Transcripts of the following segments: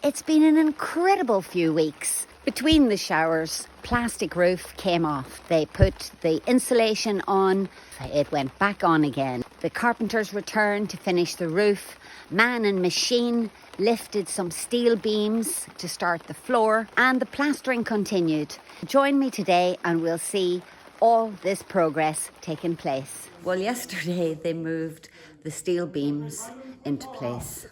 It's been an incredible few weeks. Between the showers, plastic roof came off. They put the insulation on. It went back on again. The carpenters returned to finish the roof. Man and machine lifted some steel beams to start the floor, and the plastering continued. Join me today and we'll see all this progress taking place. Well, yesterday they moved the steel beams into place.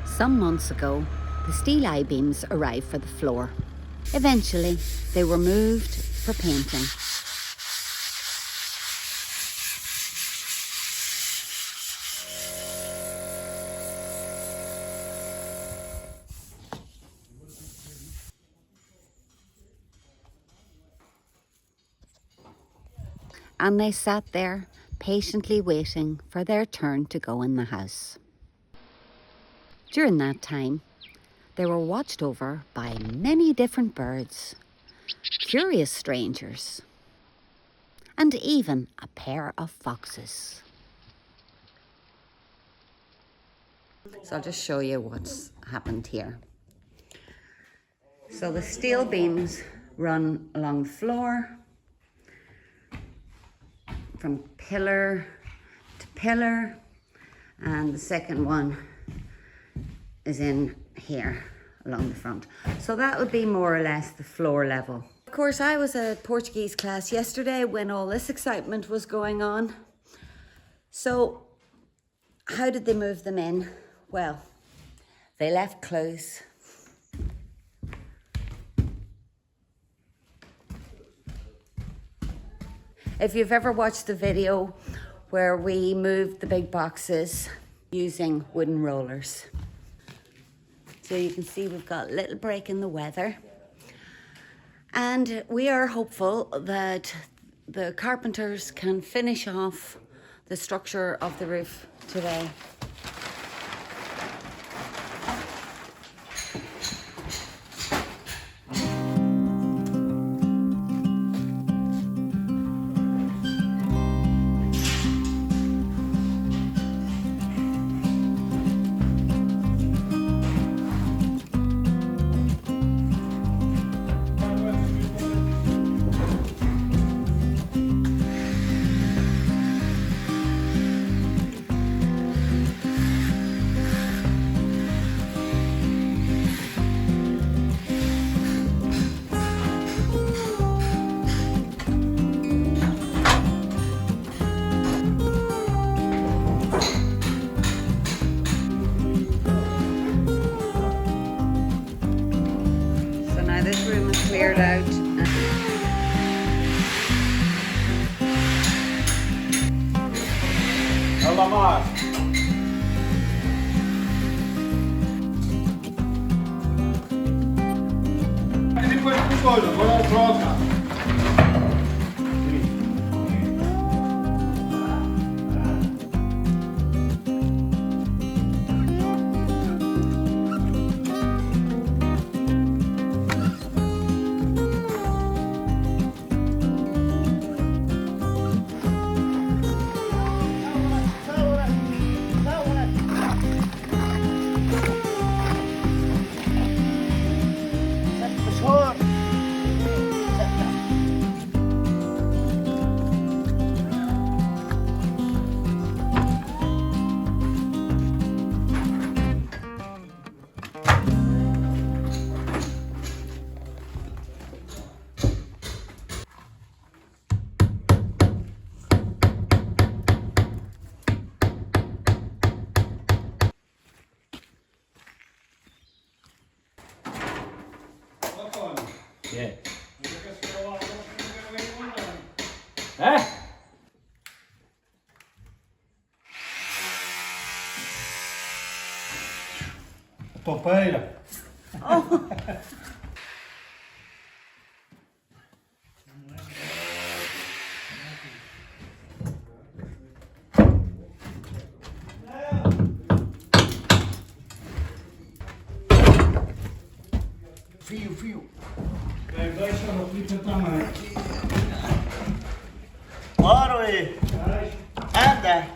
Some months ago, the steel I-beams arrived for the floor. Eventually, they were moved for painting. And they sat there, patiently waiting for their turn to go in the house. During that time, they were watched over by many different birds, curious strangers, and even a pair of foxes. So I'll just show you what's happened here. So the steel beams run along the floor, from pillar to pillar, and the second one is in here along the front. So that would be more or less the floor level. Of course, I was at Portuguese class yesterday when all this excitement was going on. So how did they move them in? Well, they left clues. If you've ever watched the video where we moved the big boxes using wooden rollers. So you can see we've got a little break in the weather. And we are hopeful that the carpenters can finish off the structure of the roof today. Cleared out. Yalla mar. Depois de coisa, agora troca. Yeah. Eh? Topeira. Oh. Fio. Deixa no fio tamanho. Bora aí. Anda.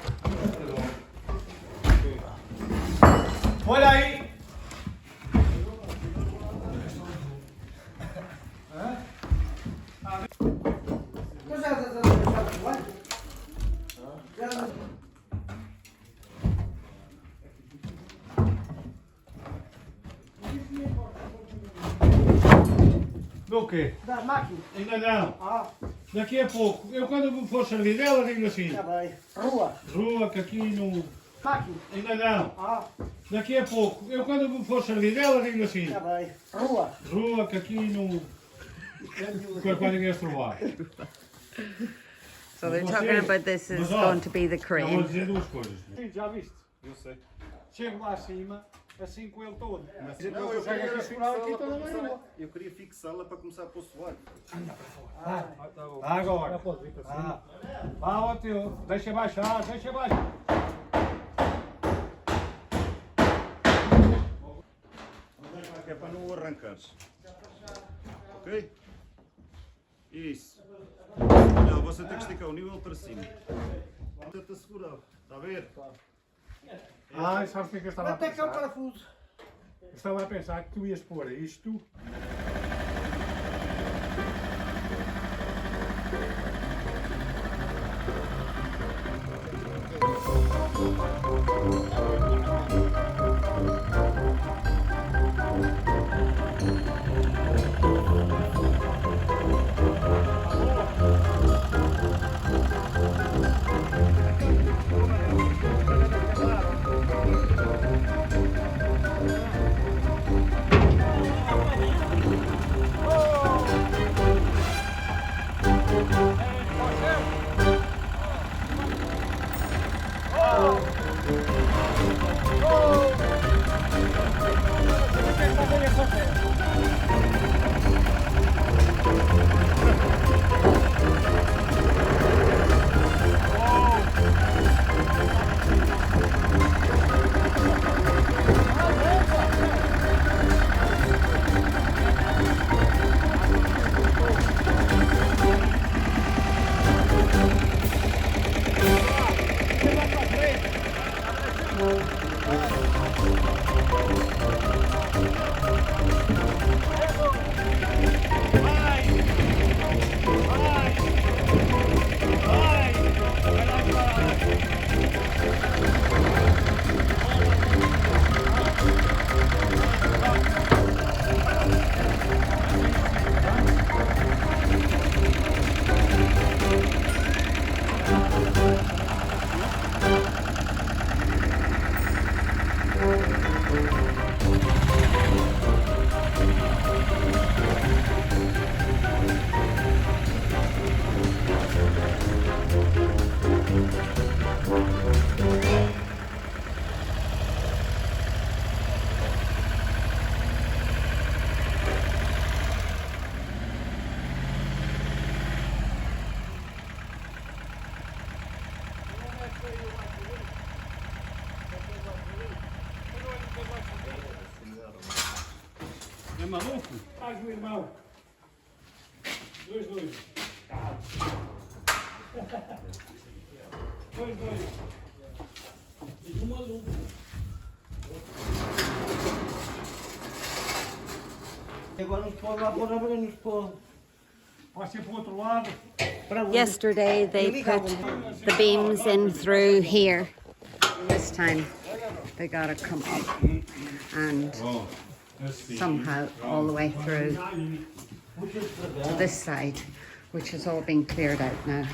Olha aí. Do quê? Da máquina. Ainda não. Ah, Daqui a pouco. Eu quando for servir dela digo assim. tá bem. Rua. Rua que aqui não. Máquina. Ainda não. Ah, Daqui a pouco. Eu quando for servir dela digo assim. tá bem. Rua. Rua que aqui não. Quando ninguém se trovar. So they're talking about this is going to be the Eu vou crane. dizer duas coisas. Sim, já viste? Eu sei. Chego lá acima, assim com ele todo. Mas Não, eu chego aqui segurar aqui toda a rua. eu queria fixá-la para começar a pôr suor. Agora. Vá ao teu. Deixa baixar, deixa baixar. Que é para não arrancares. Ok? Isso. Não, você tem que esticar o nível para cima. Tenta segurar. Está a ver? Sabes o que é que eu estava a Até que é o pensar? parafuso. Eu estava a pensar que tu ias pôr isto. É maluco? Faz o irmão. Dois. Dois. E um maluco. Agora nos pôr lá por abrir, nos pôr. Pode ser para o outro lado. Yesterday they put the beams in through here. This time they gotta come up and somehow all the way through to this side, which has all been cleared out now.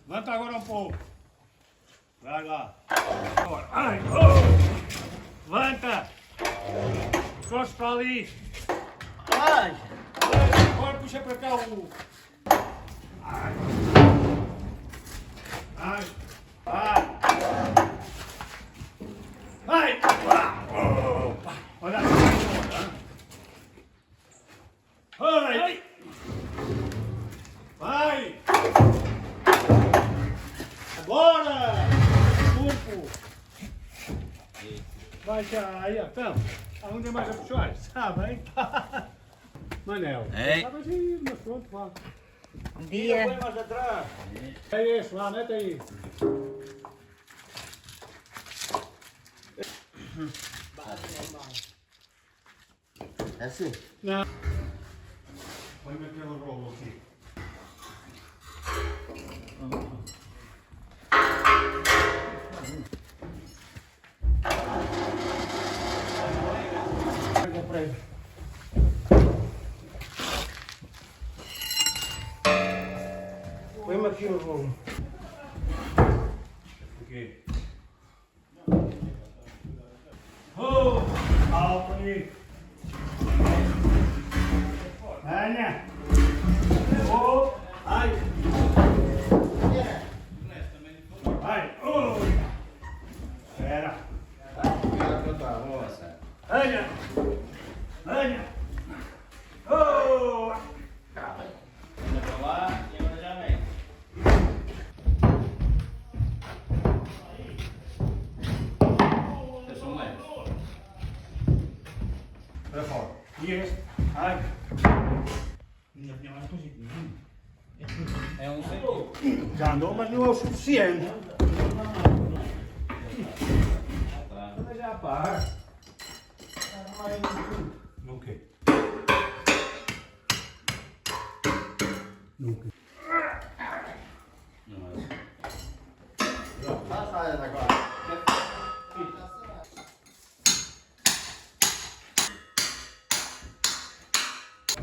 Levanta agora um pouco. Vai lá. Agora. Ai, oh! Levanta. Encosta para ali. Ai! Agora puxa para cá o... Ai. Ai. Ai. Ai. Opa. Olha aqui. Ai. Vai. Bora. Corpo. Vai já aí, então. Aonde é mais a puxar? Sabe, hein? Manel. Ei. Sabe assim, mas pronto, vá. Bom Põe dia. mais atrás. É isso, lá, mete aí. É assim? Não. Põe-me aquele rolo aqui. siłą. Okay. Oh, Albany. Ania. Oh, ai. Ai, oh. Era. Ania. Ania. Oh. Yes. Ai. É um centímetro. Já andou, mas não é o suficiente. Mas já para. Nunca. Nunca.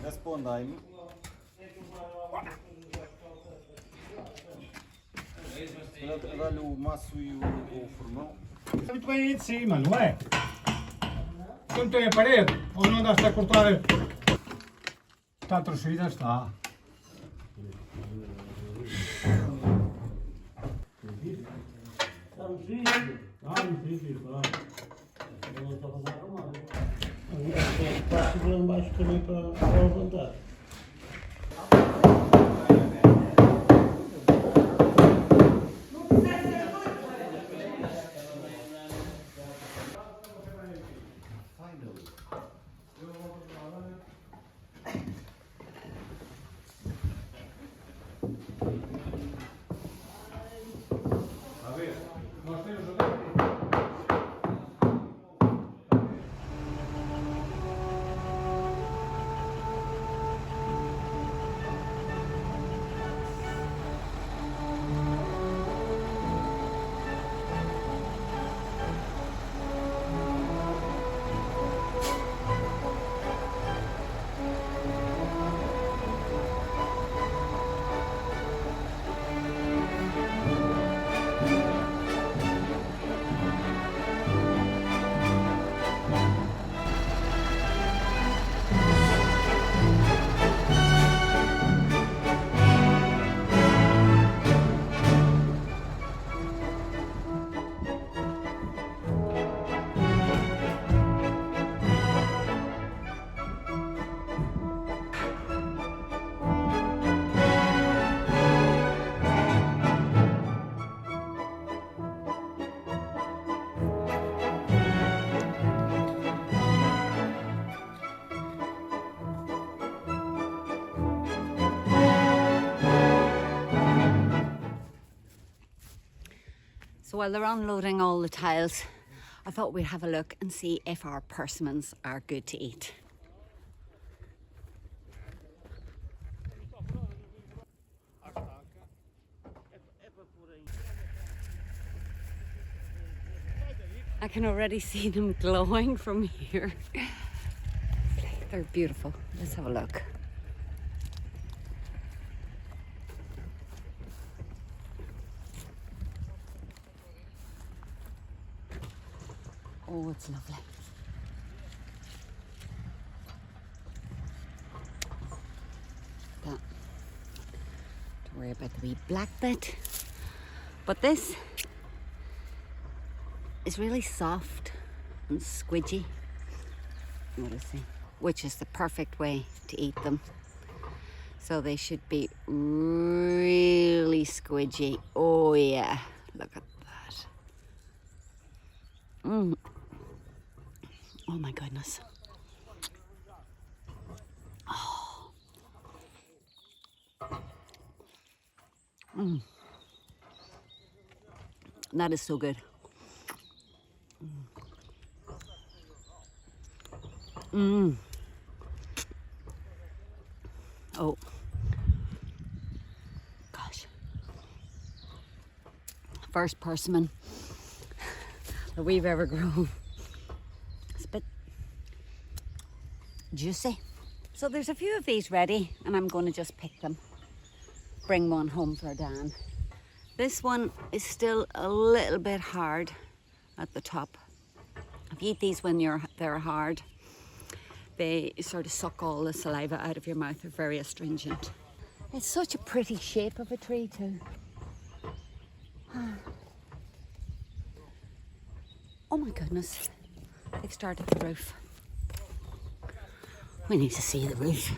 Respondai-me. Dá-lhe o maço e o formão. Está muito bem aí de cima, não é? Quando tem a parede, ou não andaste a cortar. Está torcida, está. Está no sítio. Está no sítio, claro. Eu não estou a fazer arrumar. Está segurando baixo também para levantar. So while they're unloading all the tiles, I thought we'd have a look and see if our persimmons are good to eat. I can already see them glowing from here. They're beautiful. Let's have a look. Oh, it's lovely. Don't worry about the wee black bit. But this is really soft and squidgy. What is it? Which is the perfect way to eat them. So they should be really squidgy. Oh yeah, look at that. Mm. Oh my goodness. Oh. Mm. That is so good. Mm. Oh. Gosh. First persimmon that we've ever grown. It's a bit juicy. So there's a few of these ready and I'm going to just pick them. bring one home for Dan. This one is still a little bit hard at the top. If you eat these when they're hard, they sort of suck all the saliva out of your mouth. They're very astringent. It's such a pretty shape of a tree too. Oh my goodness, they've started the roof. We need to see the roof.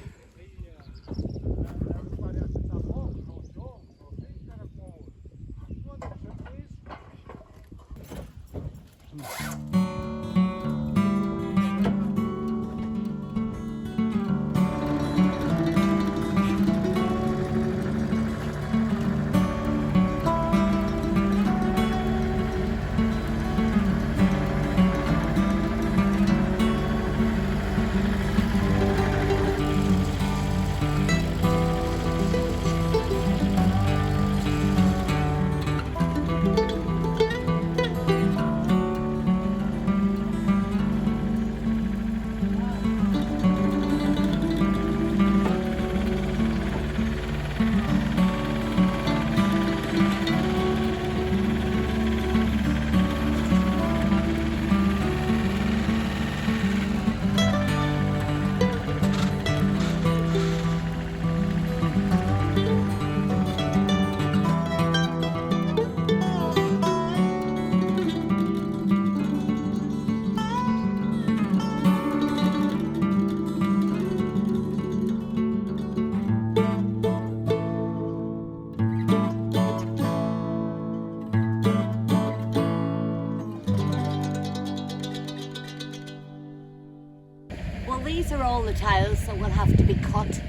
Well, these are all the tiles that will have to be cut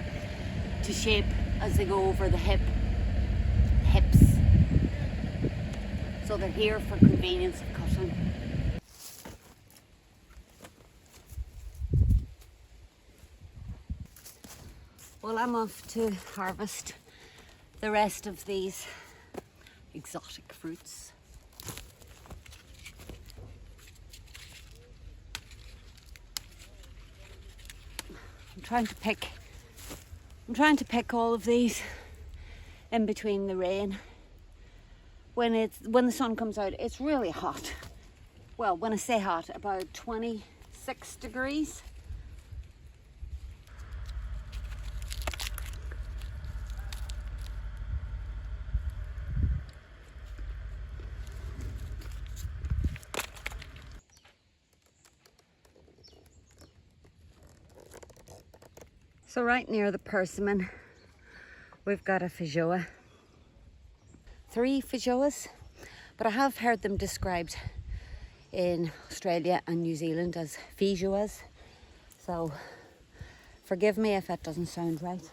to shape as they go over the hips. So they're here for convenience of cutting. Well, I'm off to harvest the rest of these exotic fruits. I'm trying to pick all of these in between the rain. When the sun comes out, it's really hot. Well, when I say hot, about 26 degrees. So right near the persimmon, we've got a feijoa. 3 feijoas, but I have heard them described in Australia and New Zealand as feijoas. So forgive me if that doesn't sound right.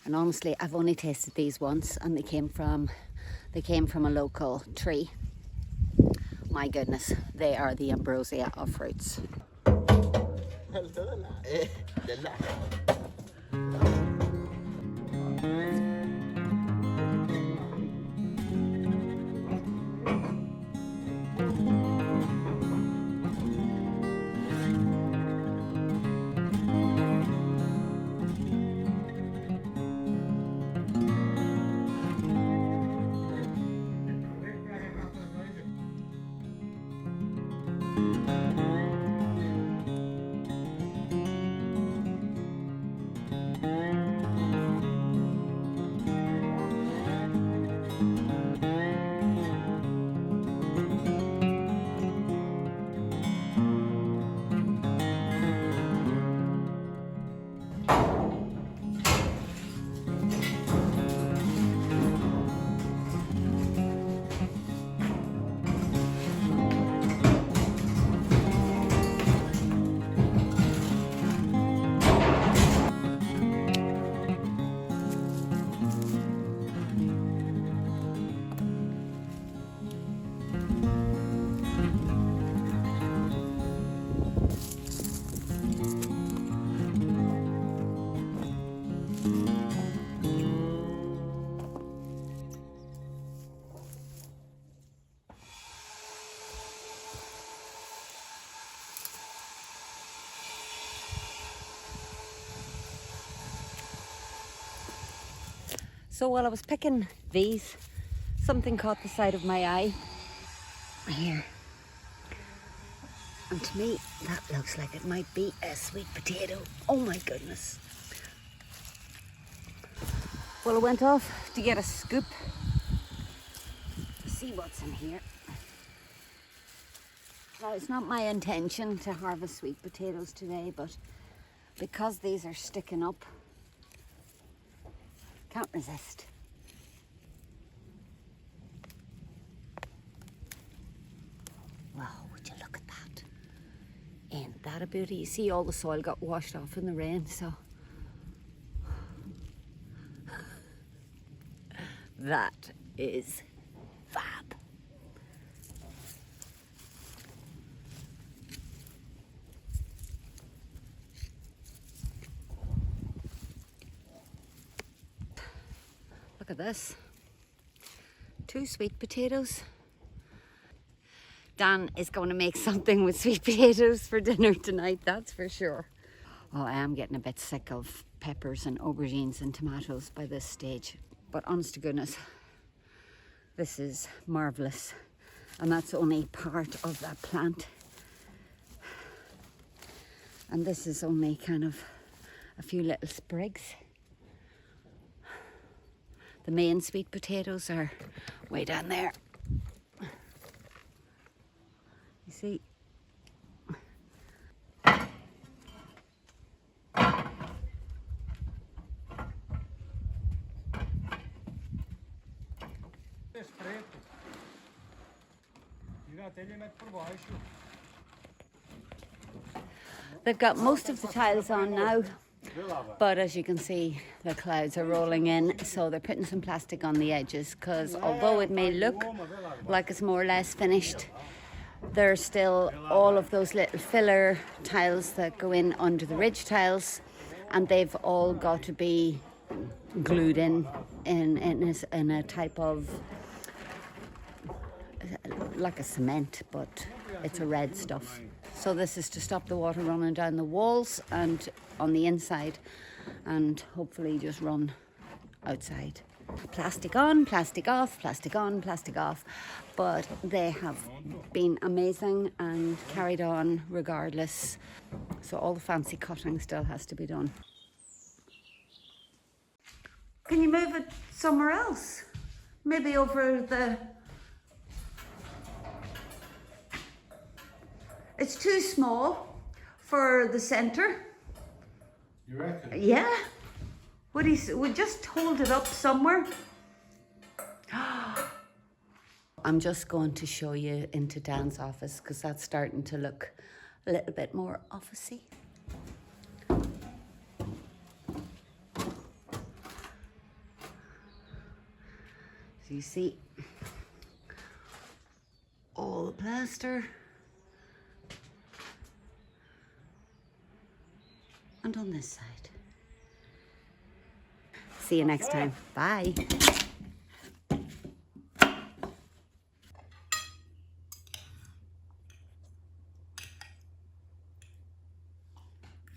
And honestly, I've only tasted these once, and they came from a local tree. My goodness, they are the ambrosia of fruits. So while I was picking these, something caught the side of my eye here. And to me, that looks like it might be a sweet potato. Oh my goodness. Well, I went off to get a scoop to see what's in here. Now, it's not my intention to harvest sweet potatoes today, but because these are sticking up, can't resist. Wow, would you look at that? Ain't that a beauty? You see all the soil got washed off in the rain, so that is fab. Look at this. 2 sweet potatoes. Dan is going to make something with sweet potatoes for dinner tonight, that's for sure. Oh, I am getting a bit sick of peppers and aubergines and tomatoes by this stage. But honest to goodness, this is marvellous. And that's only part of that plant. And this is only kind of a few little sprigs. The main sweet potatoes are way down there. You see? They've got most of the tiles on now, but as you can see, the clouds are rolling in, so they're putting some plastic on the edges, because although it may look like it's more or less finished, there's still all of those little filler tiles that go in under the ridge tiles, and they've all got to be glued in a type of, like a cement, but it's a red stuff. So this is to stop the water running down the walls and on the inside, and hopefully just run outside. Plastic on, plastic off, plastic on, plastic off. But they have been amazing and carried on regardless. So all the fancy cutting still has to be done. Can you move it somewhere else? Maybe over the... It's too small for the centre. You reckon? Yeah. Would just hold it up somewhere? I'm just going to show you into Dan's office, because that's starting to look a little bit more officey. So you see all the plaster. And on this side. See you next time. Bye.